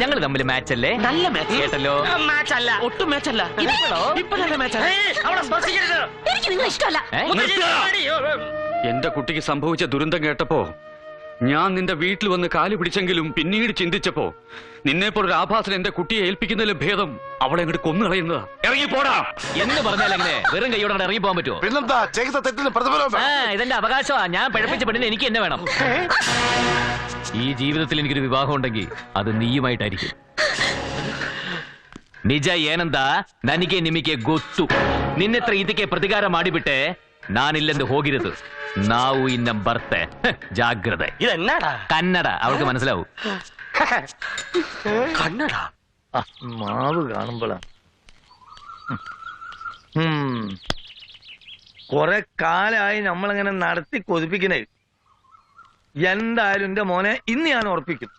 ഞങ്ങൾ തമ്മിൽ മാച്ച് അല്ലേ? നല്ല മാച്ച് കേട്ടല്ലോ. മാച്ച് അല്ല, ഒട്ടും മാച്ച് അല്ല. ഇപ്പൊ നല്ല മാച്ച്. എനിക്ക് നിങ്ങൾ ഇഷ്ടമല്ല. എന്റെ കുട്ടിക്ക് സംഭവിച്ച ദുരന്തം കേട്ടപ്പോ ഞാൻ നിന്റെ വീട്ടിൽ വന്ന് കാല് പിടിച്ചെങ്കിലും പിന്നീട് ചിന്തിച്ചപ്പോ നിന്നെപ്പോൾ ഒരു ആഭാസൻ എന്റെ കുട്ടിയെ ഏൽപ്പിക്കുന്നതിലും ഭേദം അവളെ അങ്ങോട്ട് കൊന്നു കളയുന്നതാ. ഇറങ്ങി പോടാ എന്ന് പറഞ്ഞാൽ എങ്ങനെ വെറും കൈയോടെ ഇറങ്ങി പോകാൻ പറ്റുമോ? പിന്നെന്താ ചെയ്ത തെറ്റിന് പ്രതിഫലം. ഇതെന്റെ അവകാശമാ. ഞാൻ പഴപ്പിച്ച പെണ്ണിന് എനിക്ക് എന്നെ വേണം. ഈ ജീവിതത്തിൽ എനിക്കൊരു വിവാഹം ഉണ്ടെങ്കിൽ അത് നീയുമായിട്ടായിരിക്കും. ನಿಜ ಏನಂದ ನನಗೆ ನಿಮಗೆ ಗೊತ್ತು. ನಿನ್ನೆತ್ರ ಇದಕ್ಕೆ ಪ್ರತಿಕಾರ ಮಾಡಿಬಿಟ್ಟೆ ನಾನಿല്ലെಂದು ಹೋಗಿರೋದು. ನಾವು ಇನ್ನ ಬರ್ತೆ. ಜಾಗ್ರತೆ. ഇതെന്നാടാ? കന്നഡ അവൾക്ക് മനസ്സിലാവും. കണ്ണട മാവ് കാണുമ്പോഴാ കൊറേ കാലായി നമ്മളിങ്ങനെ നടത്തി കൊതിപ്പിക്കണേ. എന്തായാലും എന്റെ മോനെ ഇന്ന് ഞാൻ ഉറപ്പിക്കും.